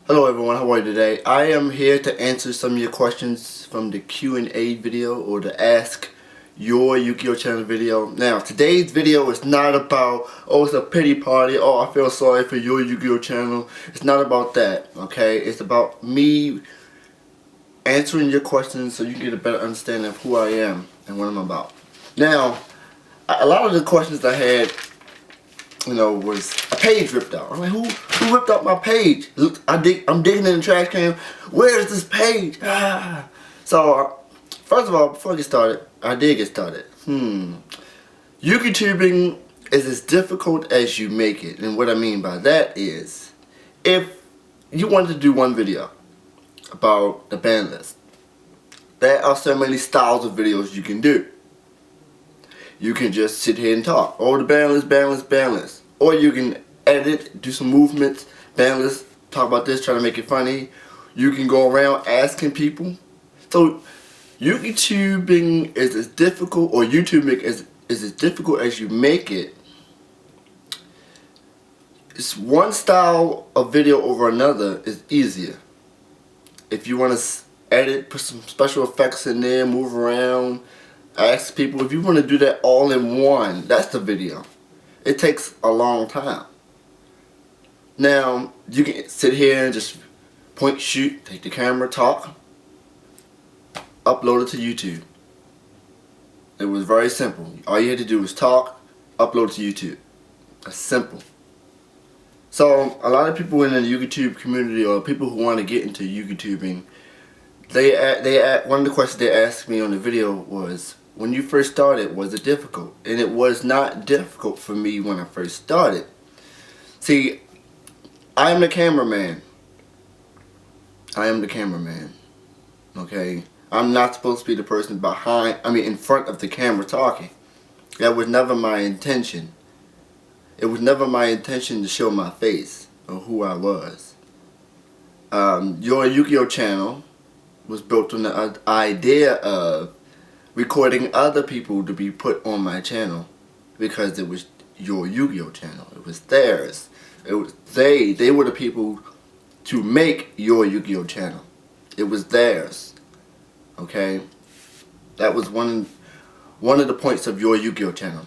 Hello everyone, how are you today? I am here to answer some of your questions from the Q and A video or the Ask Your Yu-Gi-Oh channel video. Now today's video is not about, oh it's a pity party, oh I feel sorry for your Yu-Gi-Oh channel. It's not about that, okay? It's about me answering your questions so you can get a better understanding of who I am and what I'm about. Now, a lot of the questions I had, was a page ripped out. I'm like, who ripped out my page? Look, I'm digging in the trash can. Where is this page? So, first of all, before I get started, I did get started. YouTubing is as difficult as you make it. And what I mean by that is, if you wanted to do one video about the ban list, there are so many styles of videos you can do. You can just sit here and talk. Oh, the ban list, ban list, ban list. Or you can edit, do some movements, ban list, talk about this, try to make it funny. You can go around asking people. So, YouTubing is as difficult, or YouTubing is as difficult as you make it. It's one style of video over another is easier. If you want to edit, put some special effects in there, move around, ask people, if you want to do that all in one, that's the video. It takes a long time. Now, you can sit here and just point, shoot, take the camera, talk, upload it to YouTube. It was very simple. All you had to do was talk, upload it to YouTube. That's simple. So, a lot of people in the YouTube community, or people who want to get into YouTubing, one of the questions they asked me on the video was, when you first started, was it difficult? And it was not difficult for me when I first started. See, I am the cameraman. I am the cameraman. Okay? I'm not supposed to be the person in front of the camera talking. That was never my intention. It was never my intention to show my face or who I was. Your Yu-Gi-Oh channel was built on the idea of recording other people to be put on my channel, because it was your Yu-Gi-Oh channel. It was theirs. It was they were the people to make your Yu-Gi-Oh channel. It was theirs. Okay? That was one of the points of your Yu-Gi-Oh channel.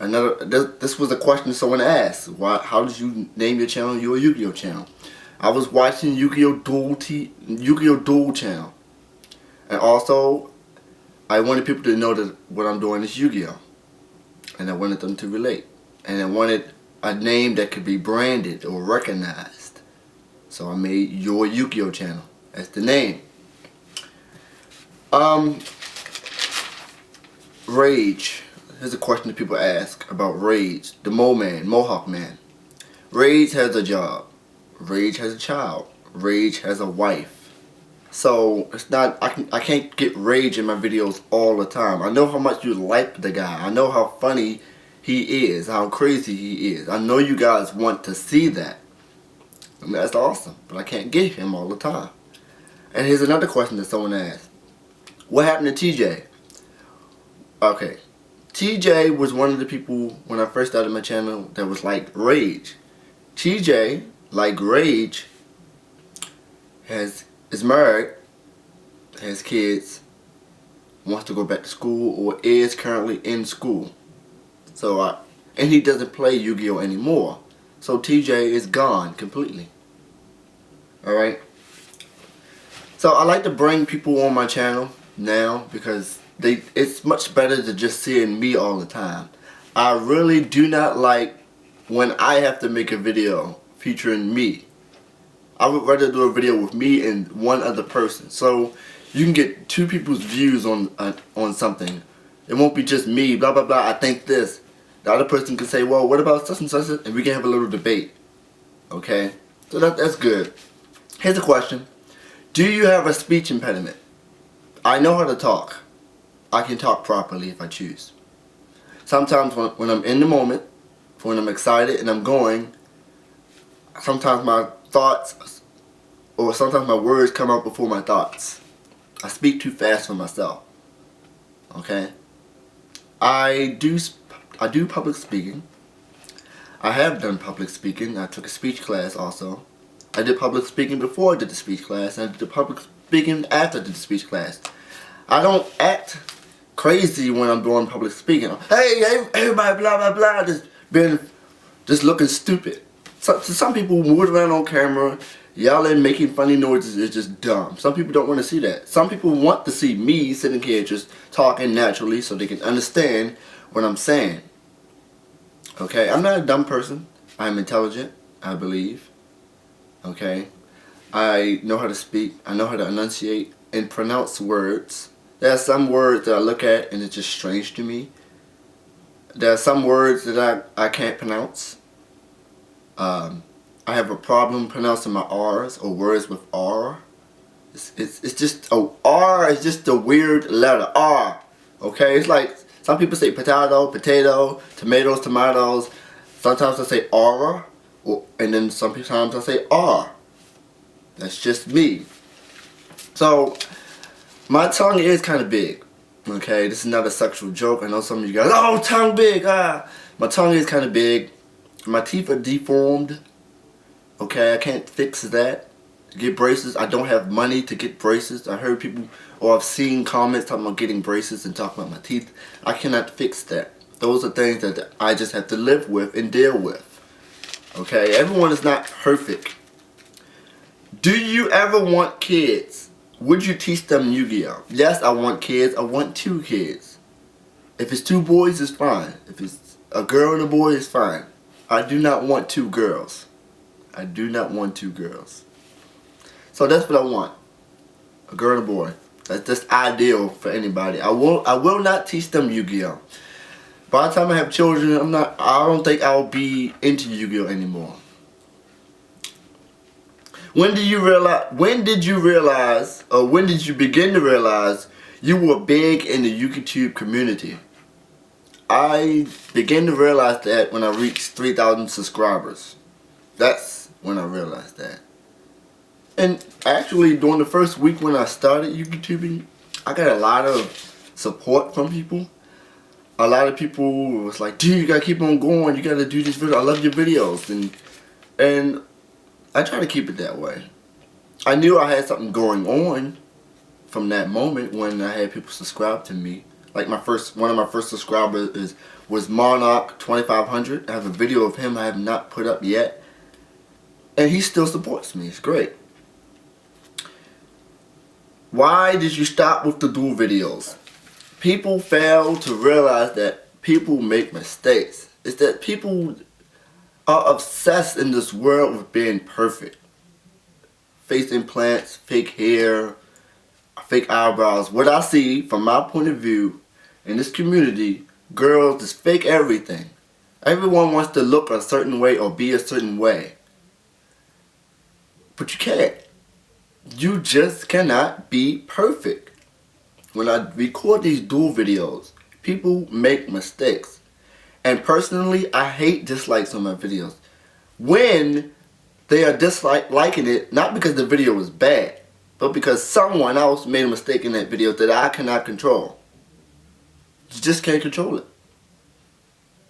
This was a question someone asked. How did you name your channel your Yu-Gi-Oh channel? I was watching Yu-Gi-Oh Duel channel. And also, I wanted people to know that what I'm doing is Yu-Gi-Oh! And I wanted them to relate. And I wanted a name that could be branded or recognized. So I made your Yu-Gi-Oh! Channel. That's the name. Rage. Here's a question that people ask about Rage. The Mohawk Man. Rage has a job. Rage has a child. Rage has a wife. So it's not, I can't get Rage in my videos all the time. I know how much you like the guy. I know how funny he is, how crazy he is. I know you guys want to see that. I mean, that's awesome, but I can't get him all the time. And here's another question that someone asked. What happened to TJ? Okay, TJ was one of the people when I first started my channel that was like Rage. TJ, like Rage, is married, has kids, wants to go back to school, or is currently in school. So and he doesn't play Yu-Gi-Oh anymore. So TJ is gone completely. Alright? So I like to bring people on my channel now because it's much better than just seeing me all the time. I really do not like when I have to make a video featuring me. I would rather do a video with me and one other person, so you can get two people's views on something. It won't be just me, blah blah blah, I think this. The other person can say, well, what about such and such, and we can have a little debate. Okay? So that's good. Here's a question. Do you have a speech impediment? I know how to talk. I can talk properly if I choose. Sometimes when I'm in the moment, when I'm excited and I'm going, sometimes my thoughts, or sometimes my words come out before my thoughts. I speak too fast for myself. Okay? I do public speaking. I have done public speaking. I took a speech class also. I did public speaking before I did the speech class, and I did the public speaking after I did the speech class. I don't act crazy when I'm doing public speaking. Hey, everybody, blah, blah, blah, just looking stupid. So some people move around on camera, yelling, making funny noises is just dumb. Some people don't want to see that. Some people want to see me sitting here just talking naturally so they can understand what I'm saying. Okay, I'm not a dumb person. I'm intelligent, I believe. Okay, I know how to speak. I know how to enunciate and pronounce words. There are some words that I look at and it's just strange to me. There are some words that I can't pronounce. I have a problem pronouncing my R's or words with R. It's just R is just a weird letter. R. Okay, it's like some people say potato, tomatoes, tomatoes. Sometimes I say R, and then sometimes I say R. That's just me. So my tongue is kind of big. Okay, this is not a sexual joke. I know some of you guys, oh, tongue big, My tongue is kind of big. My teeth are deformed. Okay, I can't fix that. Get braces. I don't have money to get braces. I heard people, or I've seen comments talking about getting braces and talking about my teeth. I cannot fix that. Those are things that I just have to live with and deal with. Okay, everyone is not perfect. Do you ever want kids? Would you teach them Yu-Gi-Oh? Yes, I want kids. I want 2 kids. If it's 2 boys, it's fine. If it's a girl and a boy, it's fine. I do not want 2 girls. I do not want 2 girls. So that's what I want. A girl and a boy. That's just ideal for anybody. I will not teach them Yu-Gi-Oh. By the time I have children, I don't think I'll be into Yu-Gi-Oh anymore. When did you begin to realize you were big in the YouTube community? I began to realize that when I reached 3,000 subscribers. That's when I realized that. And actually, during the first week when I started YouTubing, I got a lot of support from people. A lot of people was like, dude, you gotta keep on going, you gotta do this video, I love your videos. And I try to keep it that way. I knew I had something going on from that moment when I had people subscribe to me. Like one of my first subscribers was Monarch 2500. I have a video of him I have not put up yet. And he still supports me. It's great. Why did you stop with the duel videos? People fail to realize that people make mistakes. It's that people are obsessed in this world with being perfect. Face implants, fake hair, fake eyebrows. What I see from my point of view in this community, girls just fake everything. Everyone wants to look a certain way or be a certain way. But you can't. You just cannot be perfect. When I record these duel videos, people make mistakes. And personally, I hate dislikes on my videos. When they are liking it, not because the video was bad, but because someone else made a mistake in that video that I cannot control. You just can't control it.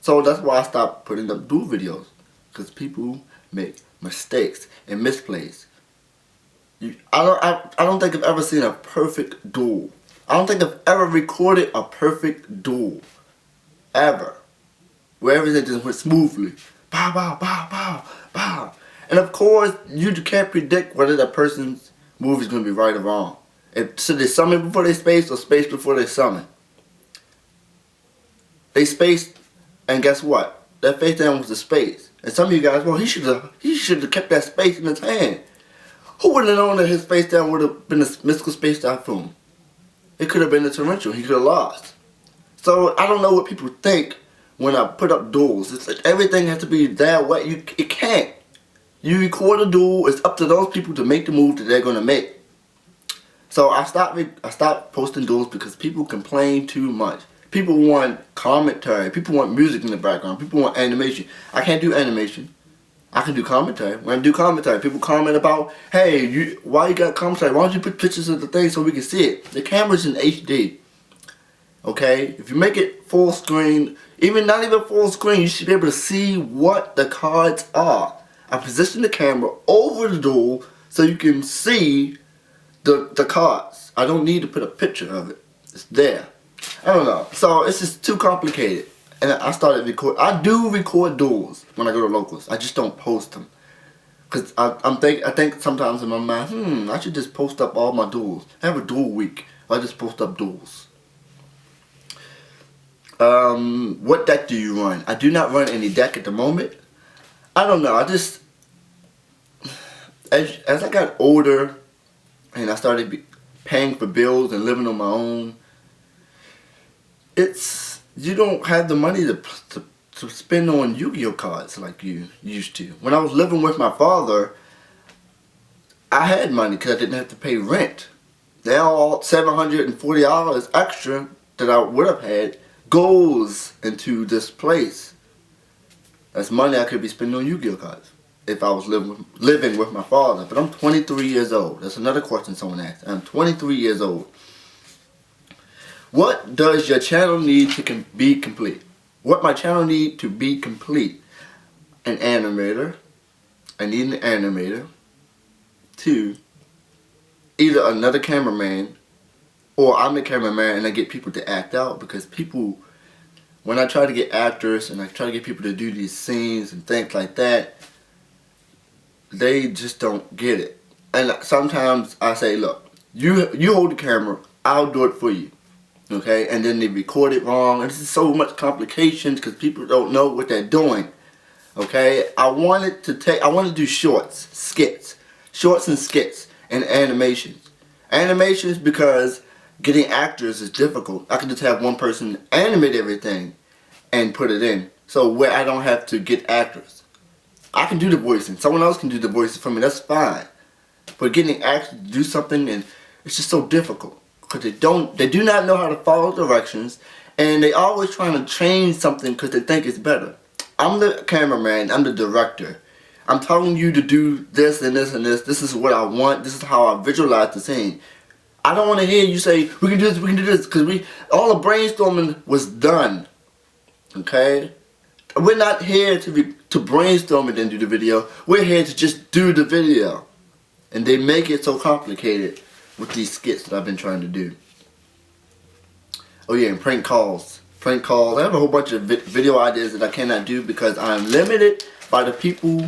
So that's why I stopped putting up duel videos. Because people make mistakes and misplays. I don't think I've ever seen a perfect duel. I don't think I've ever recorded a perfect duel. Ever. Where everything just went smoothly. Bow, bow, bow, bow, bow. And of course, you can't predict whether that person's move is going to be right or wrong. Should they summon before they space or space before they summon? They spaced, and guess what? That face down was the space. And some of you guys, well, he should have kept that space in his hand. Who would have known that his face down would have been a mystical space typhoon? It could have been a torrential. He could have lost. So I don't know what people think when I put up duels. It's like everything has to be that way. It can't. You record a duel. It's up to those people to make the move that they're gonna make. So I stopped posting duels because people complain too much. People want commentary. People want music in the background. People want animation. I can't do animation. I can do commentary. When I do commentary, people comment about, hey, why you got commentary? Why don't you put pictures of the thing so we can see it? The camera's in HD. Okay? If you make it full screen, not even full screen, you should be able to see what the cards are. I position the camera over the door so you can see the cards. I don't need to put a picture of it. It's there. I don't know. So it's just too complicated. And I started record. I do record duels when I go to locals. I just don't post them. Cause I think sometimes in my mind, I should just post up all my duels. I have a duel week. I just post up duels. What deck do you run? I do not run any deck at the moment. I don't know. I just as I got older and I started paying for bills and living on my own, you don't have the money to spend on Yu-Gi-Oh cards like you used to. When I was living with my father, I had money because I didn't have to pay rent. Now all $740 extra that I would have had goes into this place. That's money I could be spending on Yu-Gi-Oh cards if I was living with my father. But I'm 23 years old. That's another question someone asked. I'm 23 years old. What does your channel need to be complete? What my channel need to be complete? An animator. I need an animator. 2, either another cameraman, or I'm the cameraman and I get people to act out, because people, when I try to get actors and I try to get people to do these scenes and things like that, they just don't get it. And sometimes I say, look, you hold the camera, I'll do it for you. Okay, and then they record it wrong, and this is so much complications because people don't know what they're doing. Okay, I want to do shorts and skits, and animations. Animations because getting actors is difficult. I can just have one person animate everything and put it in, so where I don't have to get actors. I can do the voicing. Someone else can do the voices for me. That's fine. But getting actors to do something, and it's just so difficult. Because they do not know how to follow directions, and they always trying to change something because they think it's better. I'm the cameraman, I'm the director. I'm telling you to do this and this and this. This is what I want. This is how I visualize the scene. I don't want to hear you say, we can do this, we can do this, because all the brainstorming was done. Okay? We're not here to brainstorm and then do the video. We're here to just do the video. And they make it so complicated with these skits that I've been trying to do. Oh yeah, and prank calls. Prank calls. I have a whole bunch of video ideas that I cannot do because I'm limited by the people